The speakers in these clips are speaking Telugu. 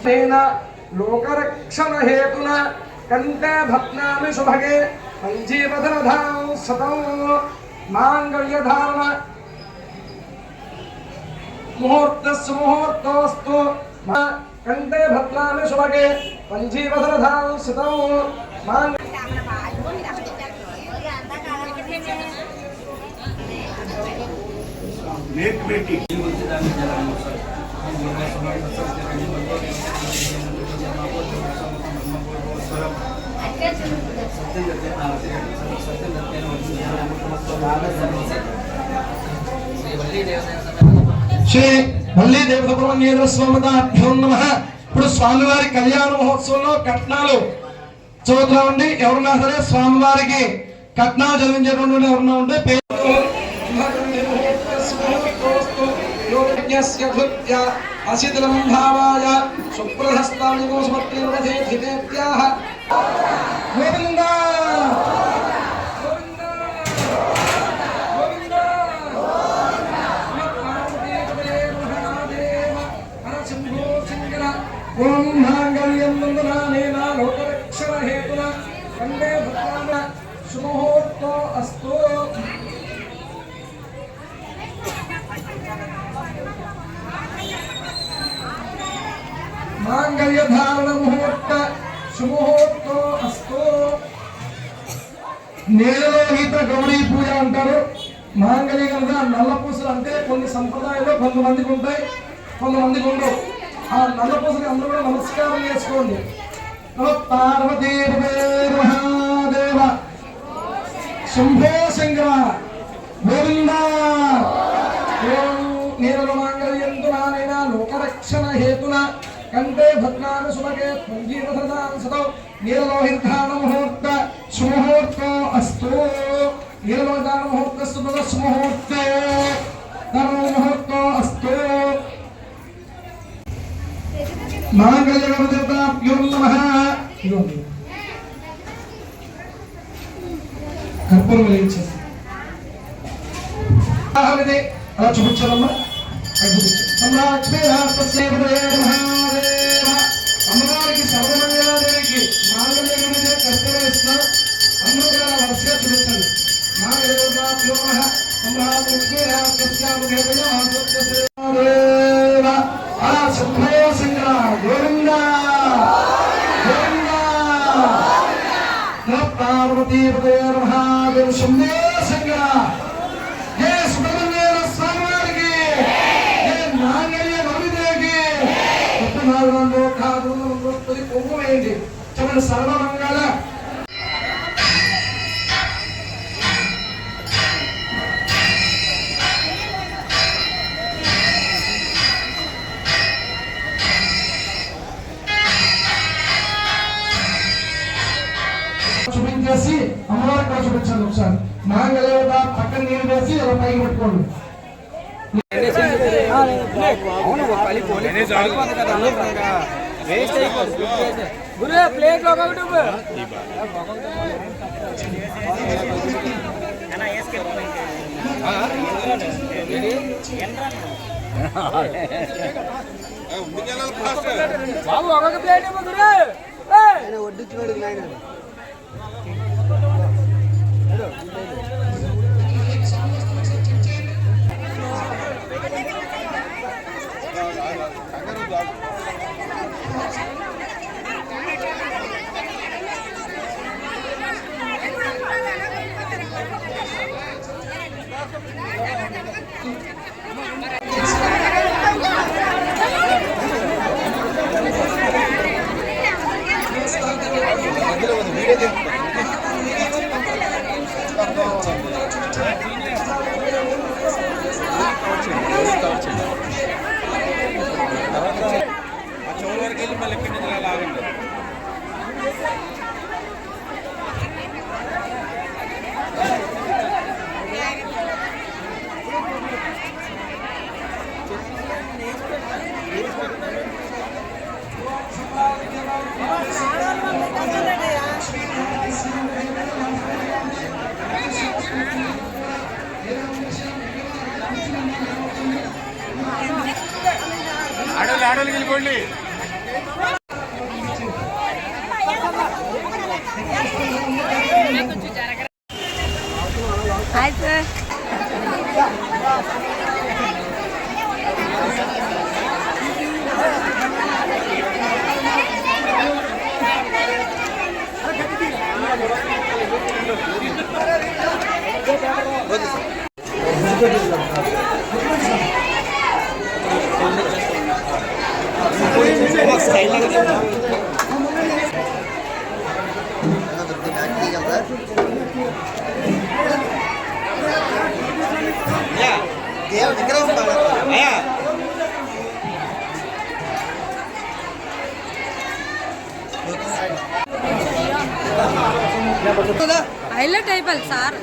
लोकरक्षण हेतुना कंते भक्नामि शुभगे पंजीवधरधां सतं मांगल्यधारण मुहूर्तस्य मुहूर्तोऽस्तु कंते भक्नामि शुभगे पंजीवधरधां सतं मांग नेक बेटी శ్రీ మల్లి దేవ సుబ్రహ్మణ్యేంద్ర స్వామిభ్యో నమః. ఇప్పుడు స్వామివారి కళ్యాణ మహోత్సవంలో కట్నాలు చదువుతా ఉండి ఎవరన్నా సరే స్వామివారికి కట్నాలు చదివించేటువంటి ఎవరన్నా ఉంటే అశిథిలం భావాయ శుక్రహస్తాని సమర్పేత్యాహ గోవిందా ఓం మాంగళ్యం నందనానేన లోకరక్షణ హేతునా కండే భక్తాన శుభముహూర్తో అస్తు. మాంగళ్య ధారణ ముహూర్త శుభముహూర్తో అస్తు. నీలలోహిత గౌరీ పూజ అంటారు. మాంగళ్య కనుక నల్ల పూసలు అంటే కొన్ని సంప్రదాయాల్లో కొంతమందికి ఉంటాయి, కొంతమందికి ఉండవు. ఆ నల్ల పూసకి అందరూ కూడా నమస్కారం చేసుకోండి. పార్వతీ మహాదేవ శంభో శంకర గోవింద. నీరల మాంగళ్యంతు నానైనా లోకరక్షణ హేతున కంటే భద్నాన సుభగే పంజీవధరదాం సతో నీలలోహిర్ధాన ముహూర్త సుముహూర్తో అస్తు. నీలలోహిర్ధాన ముహూర్తస్తు సుముహూర్తే ధర్మ ముహూర్తో అస్తు. మాంగళ్యదేవతాభ్యో నమః. కర్పూరం వెలిగించారు అలా చూపించాలమ్మా. అమ్మవారికి సర్వమంగళాదేవికి మాంగళ్య కర్పూరం ఇస్తున్నా. అందరూ కూడా వరుసగా చూపించండి. మాంగళ్యదేవతాభ్యో నమః. పార్వతీ మహాదేవ శంభో శంకర. జయ సుబ్రహ్మణ్యేశ్వర స్వామి వారికి, జయ మాంగళ్య గౌరీదేవికి. ఉత్తమార్గంలో కాదు కుంకుమ వేయండి. చెప్పండి సర్వమంగళ. చూపించేసి అమ్మవారికి కూడా చూపించండి ఒకసారి. మాంగళ్యత పక్కన నీళ్ళు వేసి అలా పైకి పెట్టుకోండి. బాబు ఒక ప్లేట్ వడ్డించినాడు నాయన. ఆడోళ్ళు వెళ్ళిపోండి. Hi sir. హైలైట్ అయిపోయింది సార్.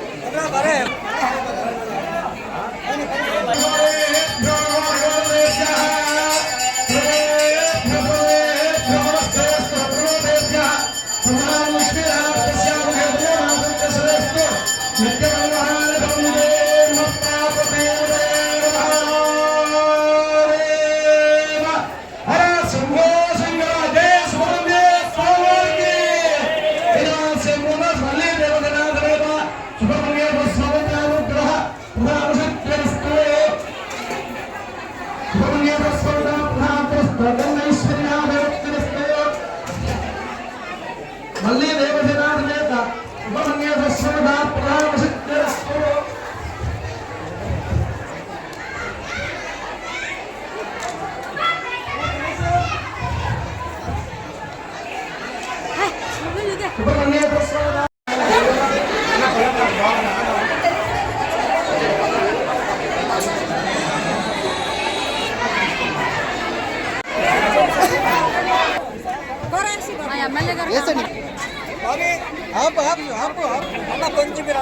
మళ్ళీ దేవజనాథ నేత ఉపమన్యేత స్వర్ణ ప్రధాన శక్తిరస్తు. ఉపమన్యేత స్వర్ణ ఎమ్మెల్యే గారు కొంచెం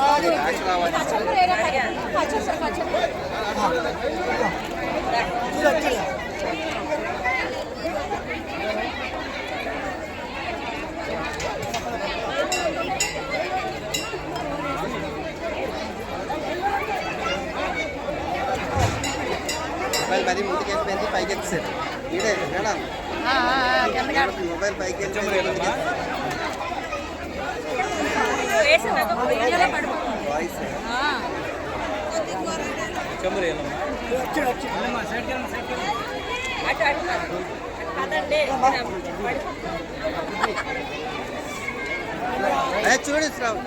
మొబైల్ ముందుకు వేసిపోయింది, పైకి ఎత్తిసారు. ఇదే మేడం మొబైల్ పైకి వాయిస్ చూడండి శ్రావ్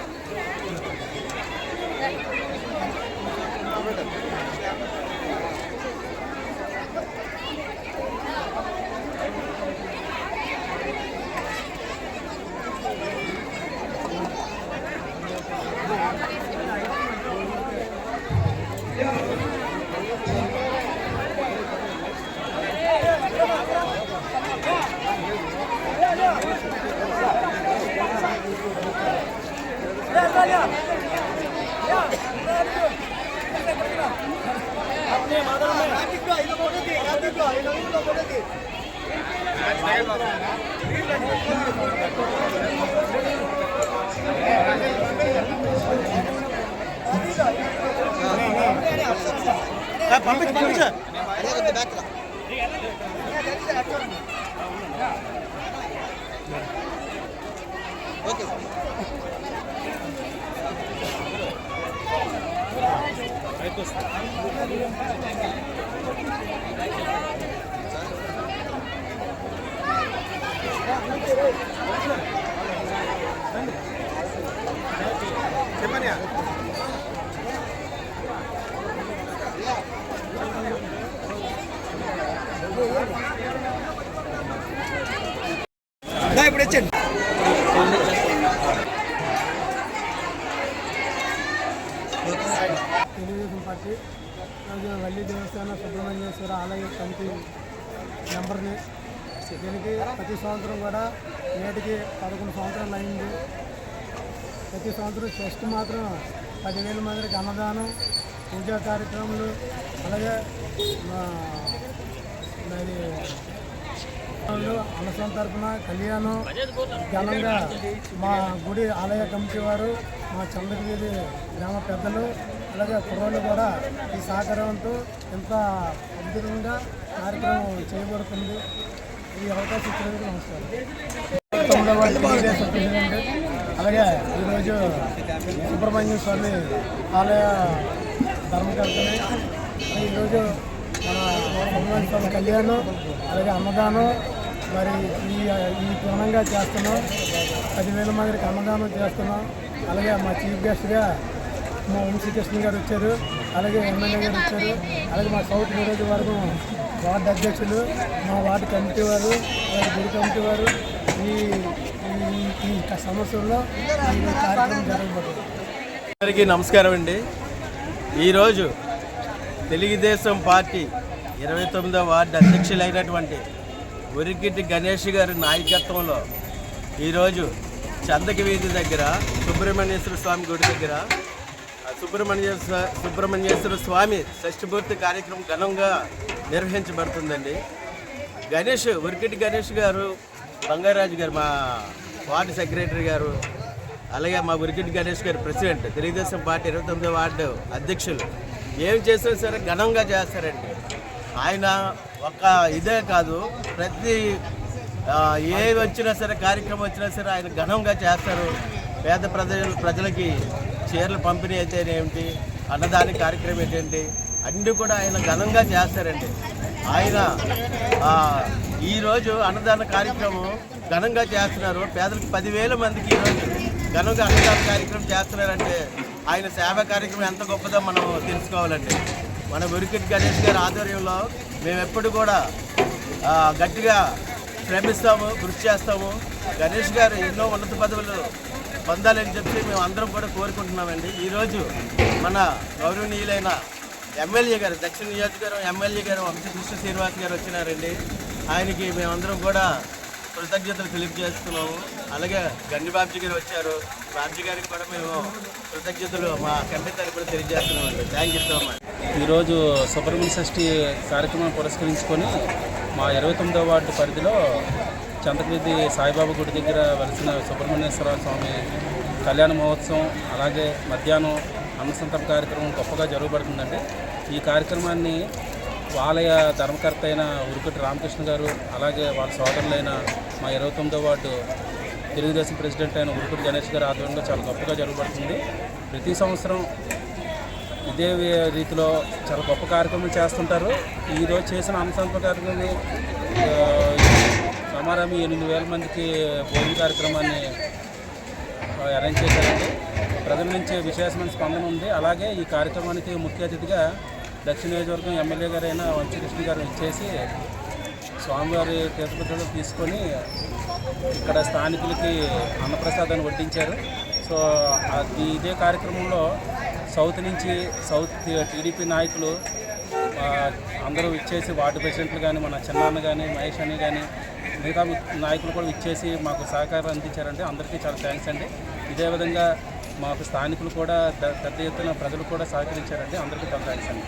పంపించు ఓకే చెప్పండి. ఇప్పుడు వచ్చండి. తెలుగుదేశం పార్టీ వల్లి దేవస్థానం సుబ్రహ్మణ్యేశ్వర ఆలయ కమిటీ మెంబర్ని. దీనికి ప్రతి సంవత్సరం కూడా నేటికి 11 సంవత్సరాలు అయింది. ప్రతి సంవత్సరం ఫస్ట్ మాత్రం 10,000 మందికి అన్నదానం, పూజా కార్యక్రమాలు, అలాగే మరి అలసం తరఫున కళ్యాణం ఘనంగా మా గుడి ఆలయ కమిటీ వారు, మా చంద్రగిరి గ్రామ పెద్దలు, అలాగే కుర్రోళ్ళు కూడా ఈ సహకారంతో ఎంత అద్భుతంగా కార్యక్రమం చేయబడుతుంది. ఈ అవకాశం ఇచ్చినందుకు నమస్కారం. 9వ వార్డు తెలుగుదేశం ప్రెసిడెంట్, అలాగే ఈరోజు సుబ్రహ్మణ్య స్వామి ఆలయ ధర్మకర్తని, ఈరోజు మన సుబ్రహ్మణ్య స్వామి కళ్యాణం అలాగే అన్నదానం మరి ఈ ఘనంగా చేస్తున్నాం. 10,000 మందికి అన్నదానం చేస్తున్నాం. అలాగే మా చీఫ్ గెస్ట్గా మా వంశీకృష్ణ గారు వచ్చారు, అలాగే ఎమ్మెల్యే గారు వచ్చారు, అలాగే మా సౌత్ నియోజకవర్గం వార్డు అధ్యక్షులు, మా వార్డు కమిటీ వారు, అలాగే గుడి కమిటీ వారు ఈ సంవత్సరంలో ఈ కార్యక్రమం జరగబోతుంది. అందరికీ నమస్కారం అండి. ఈరోజు తెలుగుదేశం పార్టీ 29వ వార్డు అధ్యక్షులైనటువంటి ఉరికిటి గణేష్ గారి నాయకత్వంలో ఈరోజు చందకి వీధి దగ్గర సుబ్రహ్మణ్యేశ్వర స్వామి గుడి దగ్గర సుబ్రహ్మణ్యేశ్వర స్వామి షష్ఠపూర్తి కార్యక్రమం ఘనంగా నిర్వహించబడుతుందండి. ఉరికిటి గణేష్ గారు, బంగారాజు గారు మా వార్డు సెక్రటరీ గారు, అలాగే మా ఉరికిటి గణేష్ గారు ప్రెసిడెంట్, తెలుగుదేశం పార్టీ 29వ వార్డు అధ్యక్షులు ఏం చేసినా సరే ఘనంగా చేస్తారండి. ఆయన ఒక ఇదే కాదు, ప్రతి ఏ వచ్చినా సరే కార్యక్రమం వచ్చినా సరే ఆయన ఘనంగా చేస్తారు. పేద ప్రజలకి చీరల పంపిణీ అయితేనేమిటి, అన్నదాని కార్యక్రమం ఏంటండి, అన్నీ కూడా ఆయన ఘనంగా చేస్తారండి. ఆయన ఈరోజు అన్నదాన కార్యక్రమం ఘనంగా చేస్తున్నారు. పేదలకు 10,000 మందికి ఈరోజు ఘనంగా అన్నదాన కార్యక్రమం చేస్తున్నారంటే ఆయన సేవా కార్యక్రమం ఎంత గొప్పదో మనం తెలుసుకోవాలండి. మన ఉరికిటి గణేష్ గారి ఆధ్వర్యంలో మేము ఎప్పుడు కూడా గట్టిగా శ్రమిస్తాము, కృషి చేస్తాము. గణేష్ గారు ఎన్నో ఉన్నత పదవులు పొందాలని చెప్పి మేము అందరం కూడా కోరుకుంటున్నామండి. ఈరోజు మన గౌరవనీయులైన ఎమ్మెల్యే గారు, దక్షిణ నియోజకవర్గం ఎమ్మెల్యే గారు వంశకృష్ణ శ్రీనివాస్ గారు వచ్చినారండి. ఆయనకి మేమందరం కూడా కృతజ్ఞతలు తెలియజేస్తున్నాము. అలాగే గండి బాబ్జీ గారు వచ్చారు, బాబ్జీ గారికి కూడా మేము కృతజ్ఞతలు మా కంటి తరపున తెలియజేస్తున్నామండి. Thank you so much. ఈరోజు సుబ్రహ్మణ్య షష్ఠి కార్యక్రమం పురస్కరించుకొని మా 29వ వార్డు పరిధిలో చంద్రగిరి సాయిబాబా గుడి దగ్గర వెలిసిన సుబ్రహ్మణ్యేశ్వర స్వామి కళ్యాణ మహోత్సవం, అలాగే మధ్యాహ్నం అన్నసంతరణ కార్యక్రమం గొప్పగా జరగబడుతుందండి. ఈ కార్యక్రమాన్ని ఆలయ ధర్మకర్త అయిన ఉరికిటి రామకృష్ణ గారు, అలాగే వాళ్ళ సోదరులైన మా 29వ వార్డు తెలుగుదేశం ప్రెసిడెంట్ అయిన ఉరికిటి గణేష్ గారి ఆధ్వర్యంలో చాలా గొప్పగా జరగబడుతుంది. ప్రతి సంవత్సరం ఇదే రీతిలో చాలా గొప్ప కార్యక్రమం చేస్తుంటారు. ఈరోజు చేసిన అన్నసంతరణ కార్యక్రమాన్ని సమారామి 8,000 మందికి భోజన కార్యక్రమాన్ని అరేంజ్ చేశారండి. ప్రజల నుంచి విశేషమైన స్పందన ఉంది. అలాగే ఈ కార్యక్రమానికి ముఖ్య అతిథిగా దక్షిణ నియోజకవర్గం ఎమ్మెల్యే గారైన వంశకృష్ణ గారు ఇచ్చేసి స్వామివారి తీర్థప్రసాదం తీసుకొని ఇక్కడ స్థానికులకి అన్నప్రసాదాన్ని వడ్డించారు. సో ఇదే కార్యక్రమంలో సౌత్ టీడీపీ నాయకులు అందరూ ఇచ్చేసి వార్డు ప్రెసిడెంట్లు కానీ, మన చిన్నాన్న కానీ, మహేష్ అని కానీ, మిగతా నాయకులు కూడా ఇచ్చేసి మాకు సహకారం అందించారంటే అందరికీ చాలా థ్యాంక్స్ అండి. ఇదే విధంగా మాకు స్థానికులు కూడా పెద్ద ఎత్తున ప్రజలు కూడా సహకరించారండి. అందరికీ చాలా థ్యాంక్స్ అండి.